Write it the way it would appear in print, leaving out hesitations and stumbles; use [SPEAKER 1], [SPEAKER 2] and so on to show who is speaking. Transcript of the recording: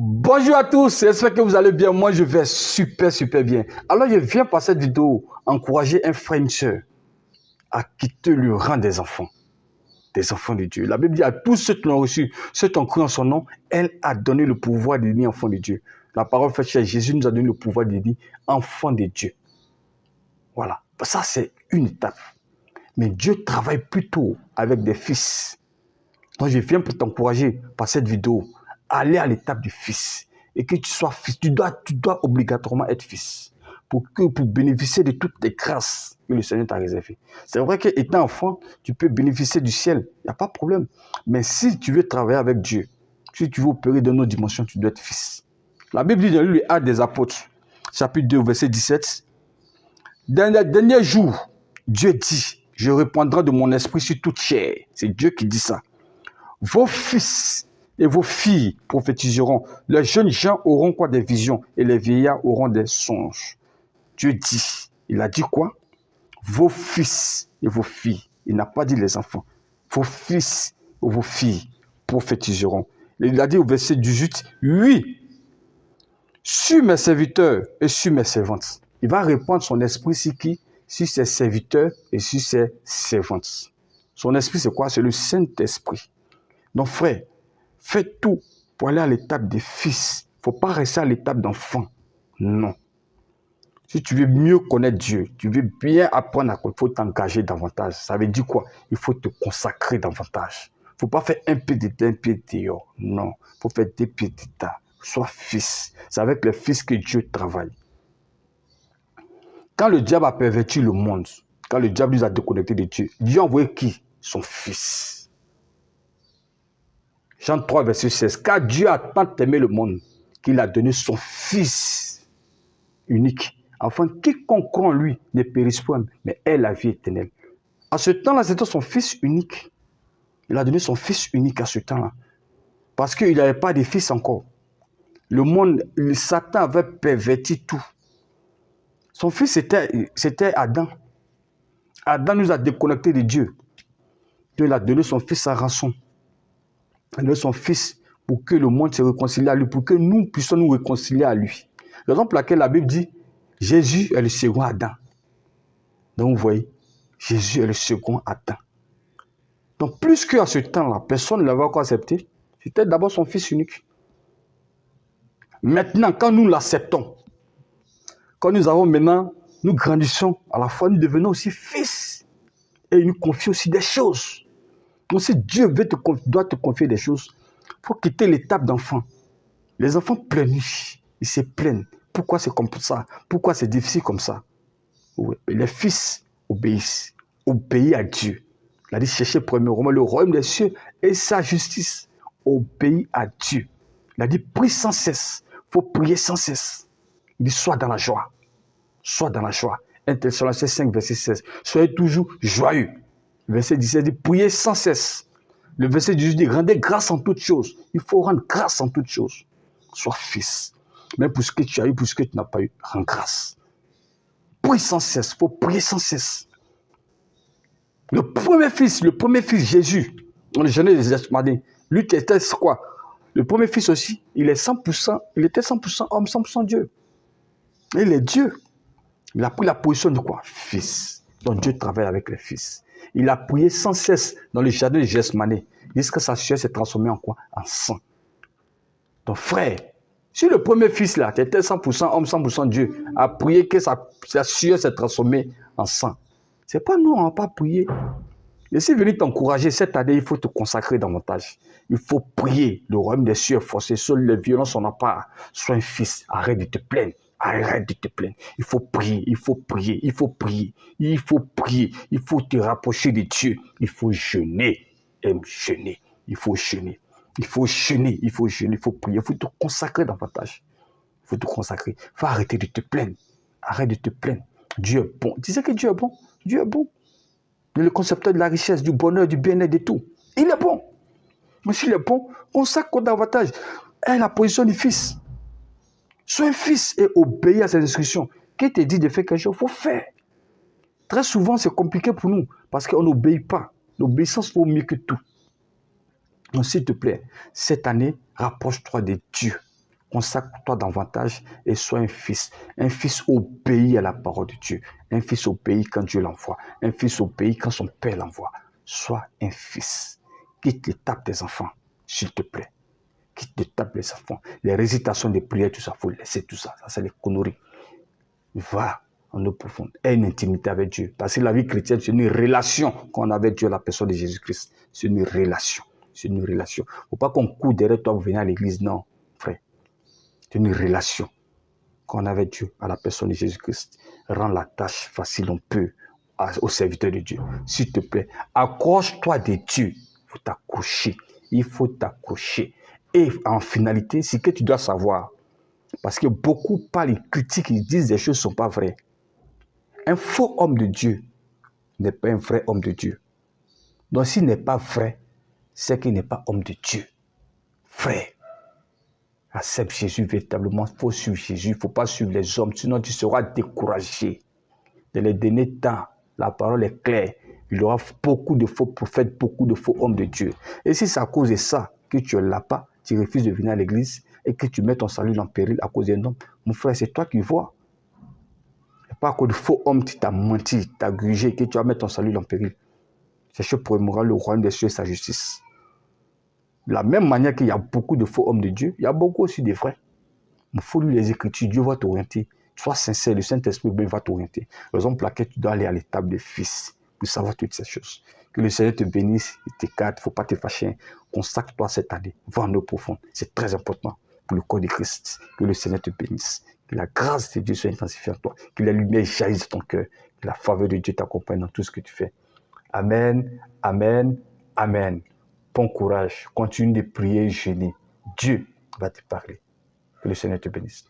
[SPEAKER 1] Bonjour à tous, j'espère que vous allez bien. Moi, je vais super bien. Alors, je viens par cette vidéo encourager un frère et une soeur à quitter le rang des enfants de Dieu. La Bible dit à tous ceux qui l'ont reçu, ceux qui ont cru en son nom, elle a donné le pouvoir de devenir enfant de Dieu. La parole faite chair, Jésus nous a donné le pouvoir de devenir enfant de Dieu. Voilà, ça c'est une étape. Mais Dieu travaille plutôt avec des fils. Donc, je viens pour t'encourager par cette vidéo à aller à l'étape du fils. Et que tu sois fils, tu dois obligatoirement être fils. Pour bénéficier de toutes les grâces que le Seigneur t'a réservées. C'est vrai qu'étant enfant, tu peux bénéficier du ciel. Il n'y a pas de problème. Mais si tu veux travailler avec Dieu, si tu veux opérer dans nos dimensions, tu dois être fils. La Bible dit dans le Actes des Apôtres, chapitre 2, verset 17. Dans les derniers jours, Dieu dit, je répandrai de mon esprit sur toute chair. C'est Dieu qui dit ça. Vos fils et vos filles prophétiseront. Les jeunes gens auront quoi? Des visions. Et les vieillards auront des songes. Dieu dit. Il a dit quoi? Vos fils et vos filles. Il n'a pas dit les enfants. Vos fils et vos filles prophétiseront. Il a dit au verset 18. Oui, sur mes serviteurs et sur mes servantes. Il va répandre son esprit sur qui? Sur ses serviteurs et sur ses servantes. Son esprit, c'est quoi? C'est le Saint-Esprit. Donc frère, fais tout pour aller à l'étape des fils. Il ne faut pas rester à l'étape d'enfant. Non. Si tu veux mieux connaître Dieu, tu veux bien apprendre à quoi, il faut t'engager davantage. Ça veut dire quoi? Il faut te consacrer davantage. Il ne faut pas faire un pied dedans, un pied dehors. Non. Il faut faire des pieds dedans. Sois fils. C'est avec les fils que Dieu travaille. Quand le diable a perverti le monde, quand le diable nous a déconnectés de Dieu, Dieu a envoyé qui? Son fils. Jean 3, verset 16. Car Dieu a tant aimé le monde qu'il a donné son Fils unique, afin que quiconque croit en lui ne périsse point, mais ait la vie éternelle. À ce temps-là, c'était son Fils unique. Il a donné son Fils unique à ce temps-là. Parce qu'il n'avait pas de fils encore. Le monde, Satan avait perverti tout. Son fils, c'était Adam. Adam nous a déconnectés de Dieu. Dieu il a donné son Fils à rançon. Il a donné son Fils pour que le monde se réconcilie à lui, pour que nous puissions nous réconcilier à lui. Raison pour laquelle la Bible dit, Jésus est le second Adam. Donc vous voyez, Jésus est le second Adam. Donc plus qu'à ce temps-là, personne ne l'avait encore accepté. C'était d'abord son Fils unique. Maintenant, quand nous l'acceptons, quand nous grandissons, à la fois nous devenons aussi fils. Et il nous confie aussi des choses. Donc si Dieu doit te confier des choses, il faut quitter l'étape d'enfant. Les enfants pleurnichent, ils se plaignent. Pourquoi c'est comme ça? Pourquoi c'est difficile comme ça? Oui. Les fils obéissent. Obéis à Dieu. Il a dit cherchez premièrement le royaume des cieux et sa justice. Obéis à Dieu. Il a dit prie sans cesse. Il faut prier sans cesse. Il dit sois dans la joie. Sois dans la joie. 1 Thessaloniciens 5, verset 16. Soyez toujours joyeux. Verset 17 dit priez sans cesse. Le verset 18 dit rendez grâce en toutes choses. Il faut rendre grâce en toutes choses. Sois fils. Même pour ce que tu as eu, pour ce que tu n'as pas eu, rends grâce. Prie sans cesse. Il faut prier sans cesse. Le premier fils Jésus, dans le Genèse des Espadins, lui qui était quoi? Le premier fils aussi, il était 100% homme, 100% Dieu. Et il est Dieu. Il a pris la position de quoi? Fils. Donc Dieu travaille avec les fils. Il a prié sans cesse dans le jardin de Gethsémane, jusqu'à sa sueur s'est transformée en quoi? En sang. Donc frère, si le premier fils là, qui était 100% homme, 100% Dieu, a prié que sa sueur s'est transformée en sang, c'est pas nous, on n'a pas prié. Et si venir t'encourager cette année, il faut te consacrer davantage. Il faut prier. Le royaume des cieux est forcé. Seules les violences on n'a pas. Sois un fils. Arrête de te plaindre. Arrête de te plaindre. Il faut prier. Il faut prier. Il faut prier. Il faut prier. Il faut te rapprocher de Dieu. Il faut jeûner. Aime jeûner. Il faut jeûner. Il faut jeûner. Il faut jeûner. Il faut prier. Il faut te consacrer davantage. Il faut te consacrer. Il faut arrêter de te plaindre. Arrête de te plaindre. Dieu est bon. Tu sais que Dieu est bon. Dieu est bon. Il est le concepteur de la richesse, du bonheur, du bien-être, de tout. Il est bon. Mais s'il est bon, consacre davantage. Elle la position du fils. Sois un fils et obéis à ses instructions. Qui te dit de faire quelque chose, il faut faire. Très souvent, c'est compliqué pour nous parce qu'on n'obéit pas. L'obéissance vaut mieux que tout. Donc, s'il te plaît, cette année, rapproche-toi de Dieu. Consacre-toi davantage et sois un fils. Un fils obéit à la parole de Dieu. Un fils obéit quand Dieu l'envoie. Un fils obéit quand son père l'envoie. Sois un fils. Quitte l'étape des enfants, s'il te plaît. Quitte l'étape des enfants. Les récitations des prières, tout ça, il faut laisser tout ça. Ça, c'est les conneries. Va en eau profonde. Aie une intimité avec Dieu. Parce que la vie chrétienne, c'est une relation qu'on a avec Dieu, la personne de Jésus-Christ. C'est une relation. C'est une relation. Il ne faut pas qu'on court derrière toi pour venir à l'église. Non, frère. C'est une relation qu'on a avec Dieu, à la personne de Jésus-Christ. Rends la tâche facile, on peut, au serviteur de Dieu. S'il te plaît, accroche-toi de Dieu. Il faut t'accrocher. Il faut t'accrocher. Et en finalité, c'est que tu dois savoir. Parce que beaucoup parlent, ils critiquent, ils disent des choses qui ne sont pas vraies. Un faux homme de Dieu n'est pas un vrai homme de Dieu. Donc s'il n'est pas vrai, c'est qu'il n'est pas homme de Dieu. Frère, accepte Jésus véritablement. Il faut suivre Jésus. Il ne faut pas suivre les hommes, sinon tu seras découragé. Dans les derniers temps, la parole est claire. Il y aura beaucoup de faux prophètes, beaucoup de faux hommes de Dieu. Et si c'est à cause de ça que tu ne l'as pas, tu refuses de venir à l'église et que tu mets ton salut en péril à cause d'un homme, mon frère, c'est toi qui vois. Ce n'est pas à cause de faux hommes qui t'a menti, t'a grugé, que tu vas mettre ton salut en péril. Cherche pour émouvoir le royaume des cieux et sa justice. De la même manière qu'il y a beaucoup de faux hommes de Dieu, il y a beaucoup aussi de vrais. Il faut lire les Écritures, Dieu va t'orienter. Sois sincère, le Saint-Esprit va t'orienter. Raison pour laquelle tu dois aller à l'étape des fils pour savoir toutes ces choses. Que le Seigneur te bénisse et t'écarte, il ne faut pas te fâcher. Consacre-toi cette année, va en eau profonde. C'est très important pour le corps de Christ. Que le Seigneur te bénisse. Que la grâce de Dieu soit intensifiée en toi. Que la lumière jaillisse de ton cœur. Que la faveur de Dieu t'accompagne dans tout ce que tu fais. Amen, amen, amen. Bon courage. Continue de prier et jeûner. Dieu va te parler. Que le Seigneur te bénisse.